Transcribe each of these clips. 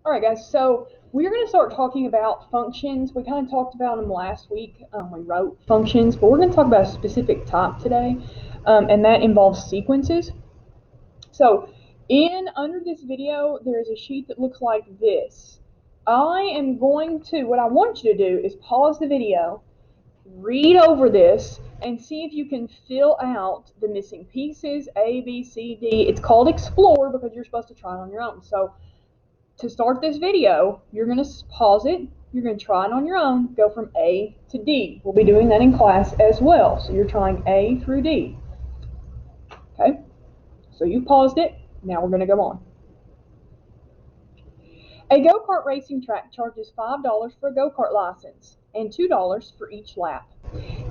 All right, guys, so we're going to start talking about functions. We kind of talked about them last week. We wrote functions, but we're going to talk about a specific type today, and that involves sequences. So under this video, there's a sheet that looks like this. What I want you to do is pause the video, read over this, and see if you can fill out the missing pieces, A, B, C, D. It's called Explore because you're supposed to try it on your own. So to start this video, you're going to pause it, you're going to try it on your own, go from A to D. We'll be doing that in class as well. So you're trying A through D. Okay? So you paused it, now we're going to go on. A go-kart racing track charges $5 for a go-kart license and $2 for each lap.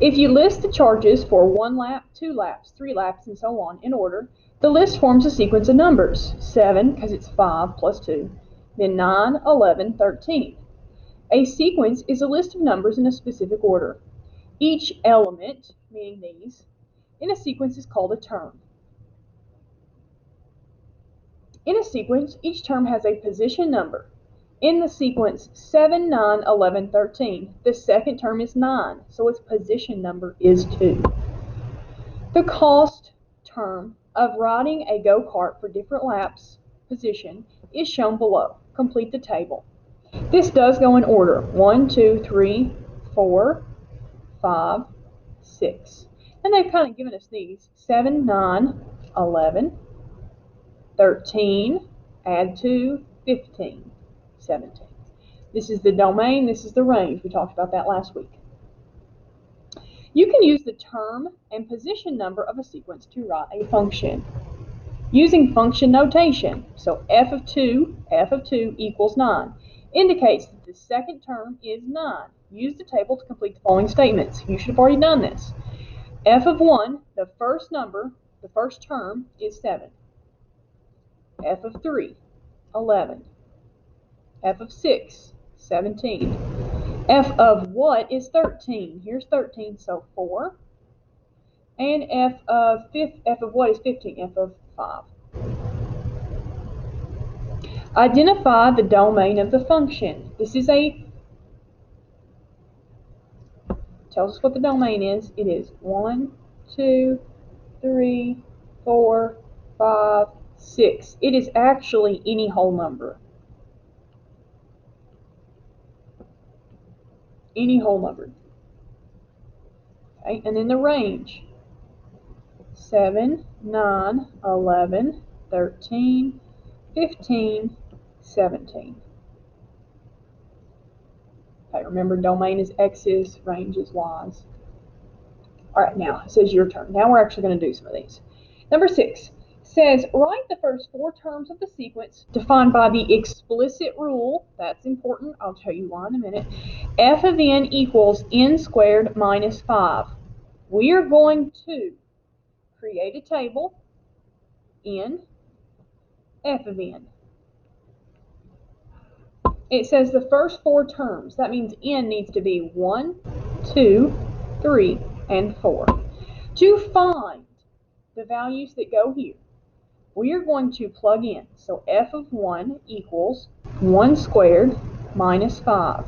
If you list the charges for 1 lap, 2 laps, 3 laps, and so on in order, the list forms a sequence of numbers. 7, because it's 5 plus 2, then 9, 11, 13. A sequence is a list of numbers in a specific order. Each element, meaning these, in a sequence is called a term. In a sequence, each term has a position number. In the sequence 7, 9, 11, 13, the second term is 9, so its position number is 2. The cost term of riding a go-kart for different laps position is shown below. Complete the table. This does go in order. 1, 2, 3, 4, 5, 6. And they've kind of given us these. 7, 9, 11, 13, add 2, 15, 17. This is the domain, this is the range. We talked about that last week. You can use the term and position number of a sequence to write a function using function notation. So f of 2 equals 9, indicates that the second term is 9. Use the table to complete the following statements. You should have already done this. F of 1, the first number, the first term is 7. F of 3, 11. F of 6, 17. F of what is 13? Here's 13, so 4. And F of what is 15? F of 5. Identify the domain of the function. This is tells us what the domain is. It is 1, 2, 3, 4, 5, 6. It is actually any whole number. Any whole number. Okay, and then the range. 7, 9, 11, 13, 15, 17. Okay, remember domain is x's, range is y's. All right, now it says your turn. Now we're actually going to do some of these. Number 6 says write the first 4 terms of the sequence defined by the explicit rule. That's important. I'll tell you why in a minute. F of n equals n squared minus 5. We are going to create a table in f of n. It says the first 4 terms. That means n needs to be 1, 2, 3, and 4. To find the values that go here, we are going to plug in. So f of 1 equals 1 squared minus 5.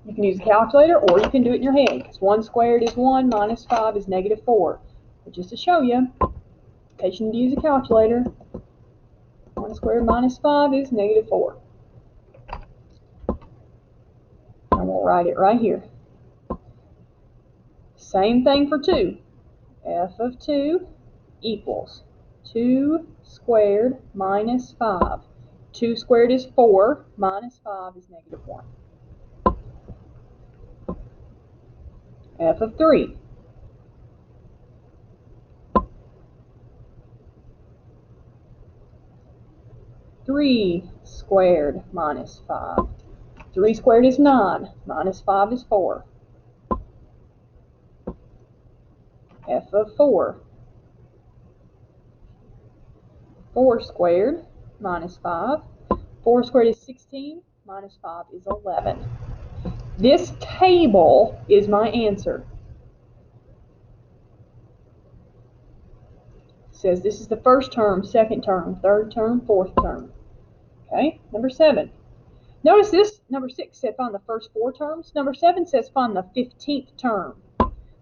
You can use a calculator or you can do it in your head, because 1 squared is 1, minus 5 is negative 4. But just to show you, in case you need to use a calculator, 1 squared minus 5 is negative 4. And we'll write it right here. Same thing for 2. F of 2 equals 2 squared minus 5. 2 squared is 4, minus 5 is negative 1. F of 3. Three squared minus 5. 3 squared is 9, minus 5 is 4. F of 4. 4 squared minus 5. 4 squared is 16, minus 5 is 11. This table is my answer. It says this is the first term, second term, third term, fourth term. Okay, number 7. Notice this, number 6 said find the first 4 terms. Number 7 says find the 15th term.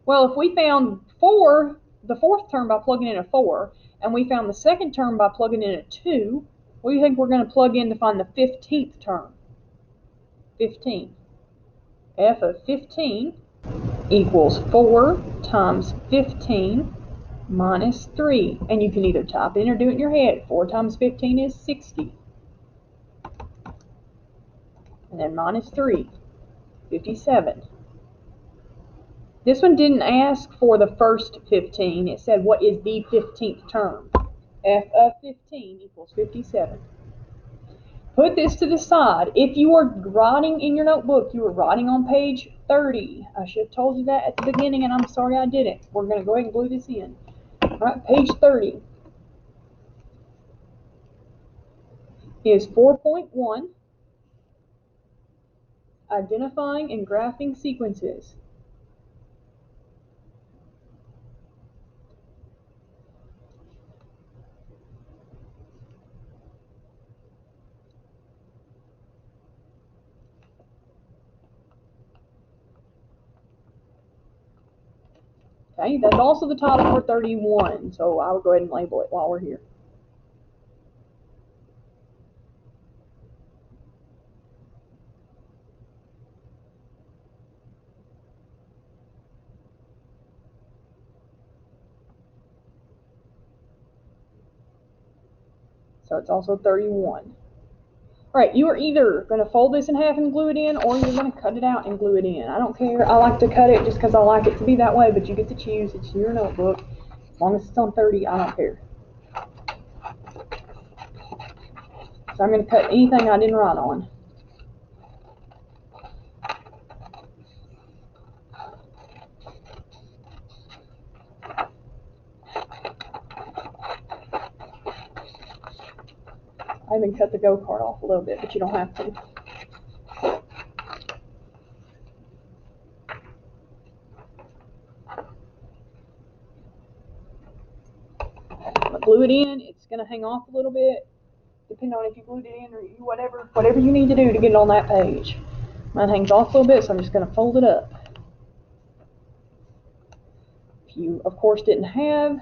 Well, if we found the 4th term by plugging in a 4, and we found the 2nd term by plugging in a 2, what do you think we're going to plug in to find the 15th term? 15. F of 15 equals 4 times 15 minus 3. And you can either type it in or do it in your head. 4 times 15 is 60. And then minus 3, 57. This one didn't ask for the first 15. It said what is the 15th term. F of 15 equals 57. Put this to the side. If you are writing in your notebook, you are writing on page 30. I should have told you that at the beginning, and I'm sorry I didn't. We're going to go ahead and glue this in. All right, page 30 is 4.1, identifying and graphing sequences. Okay, that's also the title for 31, so I will go ahead and label it while we're here. So it's also 31. All right, you are either going to fold this in half and glue it in, or you're going to cut it out and glue it in. I don't care. I like to cut it just because I like it to be that way, but you get to choose. It's your notebook. As long as it's on 30, I don't care. So I'm going to cut anything I didn't write on. I even cut the go-kart off a little bit, but you don't have to. Glue it in. It's going to hang off a little bit, depending on if you glued it in or whatever you need to do to get it on that page. Mine hangs off a little bit, so I'm just going to fold it up. If you, of course, didn't have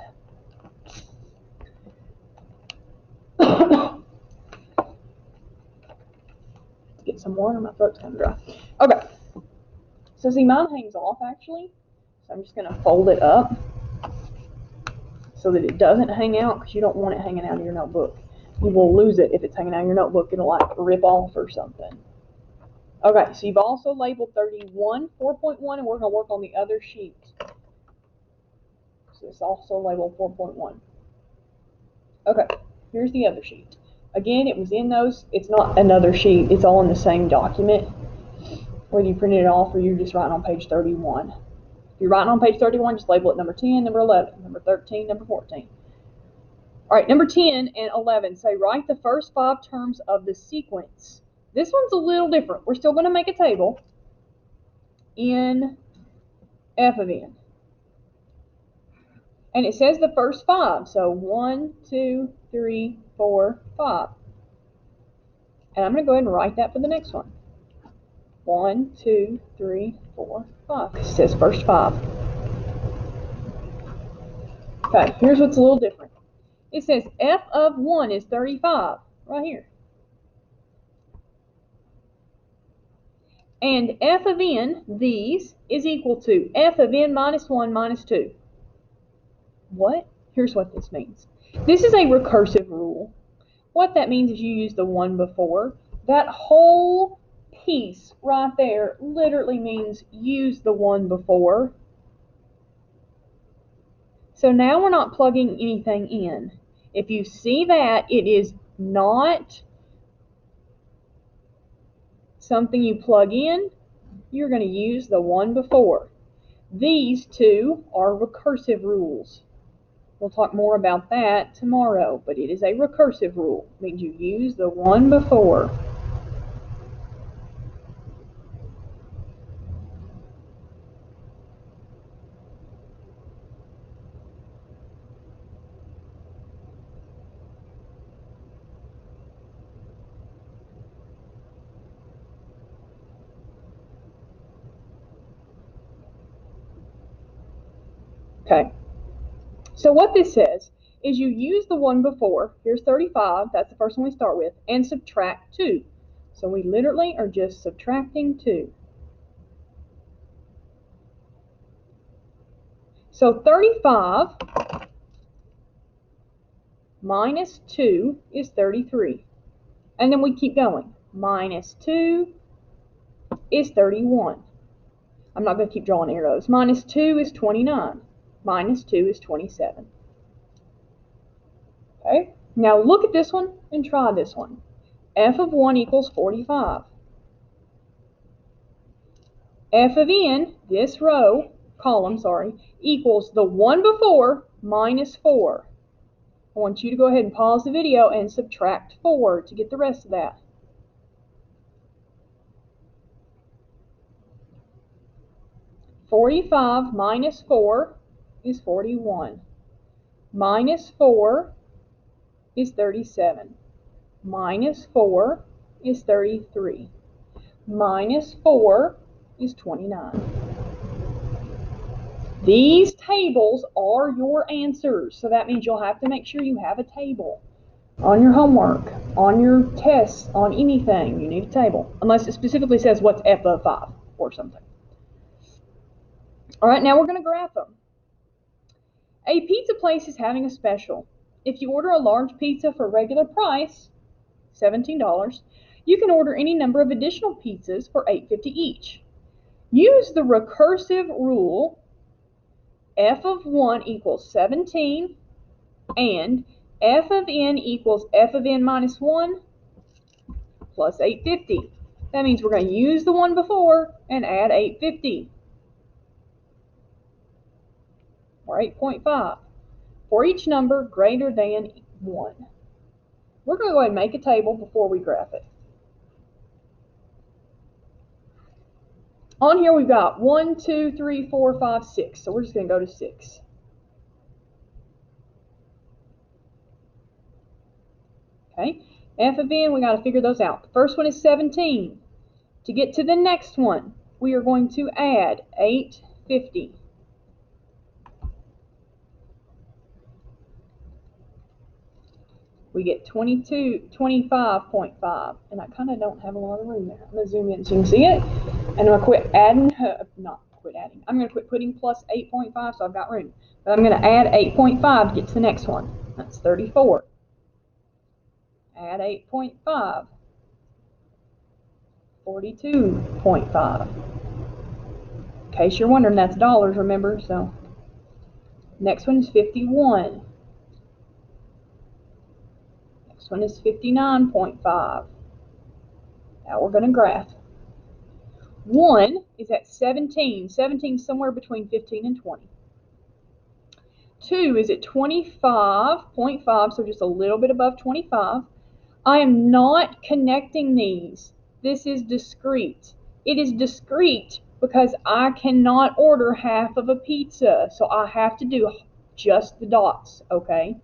get some water, my throat's kind of dry. Okay, so see, mine hangs off actually, so I'm just going to fold it up so that it doesn't hang out, because you don't want it hanging out of your notebook. You will lose it if it's hanging out of your notebook. It'll like rip off or something. Okay, so you've also labeled 31 4.1, and we're going to work on the other sheet. So it's also labeled 4.1. Okay, here's the other sheet. Again, it was in those. It's not another sheet. It's all in the same document, whether you printed it off or you're just writing on page 31. If you're writing on page 31, just label it number 10, number 11, number 13, number 14. All right, number 10 and 11 say write the first 5 terms of the sequence. This one's a little different. We're still going to make a table in F of n. And it says the first 5. So 1, 2, 3, 4, 5. And I'm going to go ahead and write that for the next one. 1, 2, 3, 4, 5. It says first 5. Okay, here's what's a little different. It says f of 1 is 35, right here. And f of n, these, is equal to f of n minus 1 minus 2. What? Here's what this means. This is a recursive rule. What that means is you use the 1 before. That whole piece right there literally means use the 1 before. So now we're not plugging anything in. If you see that, it is not something you plug in. You're going to use the 1 before. These two are recursive rules. We'll talk more about that tomorrow, but it is a recursive rule. It means you use the 1 before. Okay, so what this says is you use the one before, here's 35, that's the first one we start with, and subtract 2. So we literally are just subtracting 2. So 35 minus 2 is 33. And then we keep going. Minus 2 is 31. I'm not going to keep drawing arrows. Minus 2 is 29. Minus 2 is 27. Okay, now look at this one and try this one. F of 1 equals 45. F of n, this column, equals the one before minus 4. I want you to go ahead and pause the video and subtract 4 to get the rest of that. (45) minus 4 is 41. Minus 4 is 37. Minus 4 is 33. Minus 4 is 29. These tables are your answers, so that means you'll have to make sure you have a table. On your homework, on your tests, on anything, you need a table, unless it specifically says what's f of 5 or something. All right, now we're going to graph them. A pizza place is having a special. If you order a large pizza for regular price, $17, you can order any number of additional pizzas for $8.50 each. Use the recursive rule. F of 1 equals 17 and f of n equals f of n minus 1 plus 850. That means we're going to use the one before and add 850, or 8.5, for each number greater than 1. We're going to go ahead and make a table before we graph it. On here we've got 1, 2, 3, 4, 5, 6. So we're just going to go to 6. Okay, f of n, we got to figure those out. The first one is 17. To get to the next one, we are going to add 850. We get 25.5, and I kind of don't have a lot of room there. I'm going to zoom in so you can see it, and I'm going to quit adding, I'm going to quit putting plus 8.5 so I've got room. But I'm going to add 8.5 to get to the next one. That's 34. Add 8.5, 42.5. In case you're wondering, that's dollars, remember? So next one is 51. Next one is 59.5. Now we're going to graph. 1 is at 17. 17 is somewhere between 15 and 20. 2 is at 25.5, so just a little bit above 25. I am not connecting these. This is discrete. It is discrete because I cannot order half of a pizza, so I have to do just the dots, okay?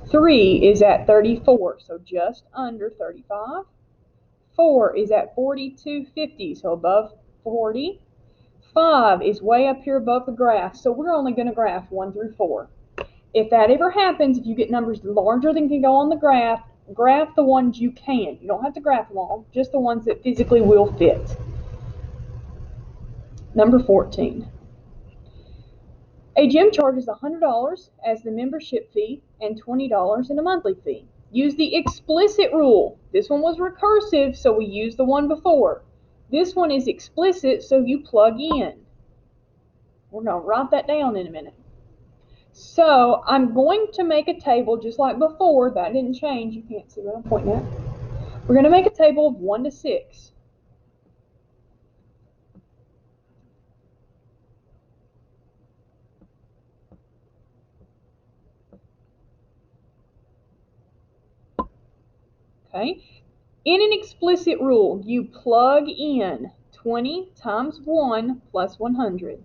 3 is at 34, so just under 35. 4 is at 42.50, so above 40. 5 is way up here above the graph, so we're only going to graph 1 through 4. If that ever happens, if you get numbers larger than can go on the graph, graph the ones you can. You don't have to graph them all, just the ones that physically will fit. Number 14. A gym charges $100 as the membership fee and $20 in a monthly fee. Use the explicit rule. This one was recursive, so we use the one before. This one is explicit, so you plug in. We're going to write that down in a minute. So I'm going to make a table just like before. That didn't change. You can't see what I'm pointing at. We're going to make a table of 1 to 6. Okay. In an explicit rule, you plug in 20 times 1 plus 100.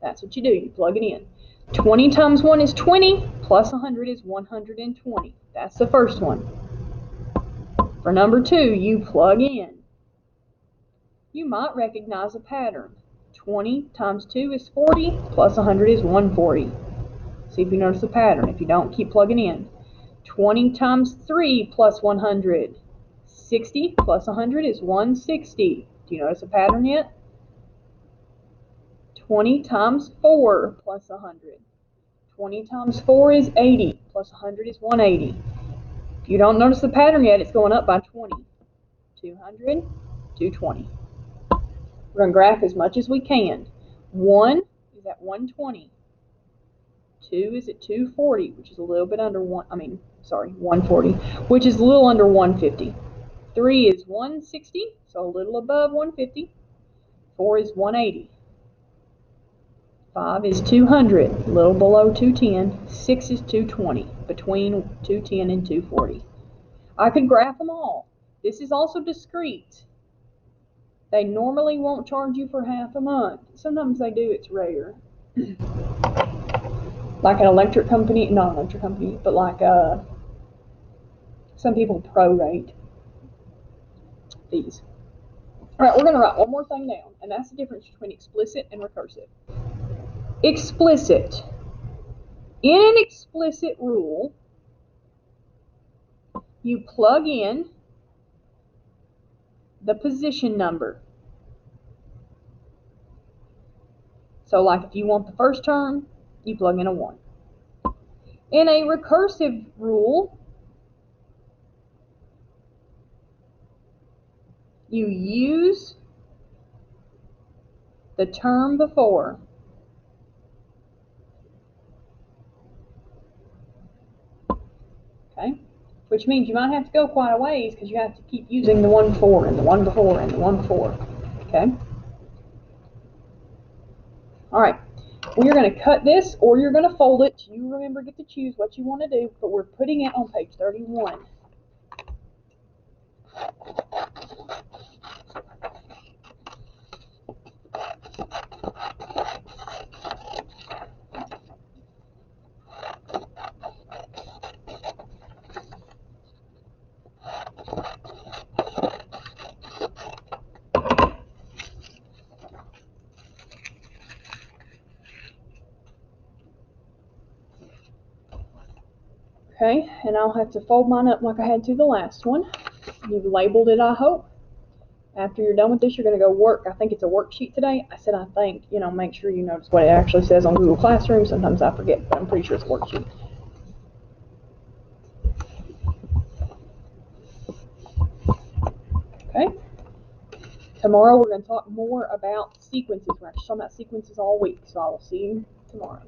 That's what you do. You plug it in. 20 times 1 is 20, plus 100 is 120. That's the first one. For number 2, you plug in. You might recognize a pattern. 20 times 2 is 40, plus 100 is 140. See if you notice the pattern. If you don't, keep plugging in. 20 times 3 plus 100. 60 plus 100 is 160. Do you notice a pattern yet? 20 times 4 plus 100. 20 times 4 is 80, plus 100 is 180. If you don't notice the pattern yet, it's going up by 20. 200, 220. We're going to graph as much as we can. 1 is at 120. 2 is at 240, which is a little bit under 140, which is a little under 150. 3 is 160, so a little above 150. 4 is 180. 5 is 200, a little below 210. 6 is 220, between 210 and 240. I could graph them all. This is also discrete. They normally won't charge you for half a month. Sometimes they do, it's rare. Like an electric company, not an electric company, but like some people prorate fees. All right, we're going to write one more thing down, and that's the difference between explicit and recursive. Explicit. In an explicit rule, you plug in the position number. So like if you want the first term, you plug in a 1. In a recursive rule, you use the term before. Okay? Which means you might have to go quite a ways because you have to keep using the one before and the one before and the one before. Okay? Alright. We are going to cut this, or you're going to fold it. You remember, get to choose what you want to do, but we're putting it on page 31. Okay, and I'll have to fold mine up like I had to the last one. You've labeled it, I hope. After you're done with this, you're going to go work. I think it's a worksheet today. I said I think, make sure you notice what it actually says on Google Classroom. Sometimes I forget, but I'm pretty sure it's a worksheet. Okay. Tomorrow we're going to talk more about sequences. We're actually talking about sequences all week, so I will see you tomorrow.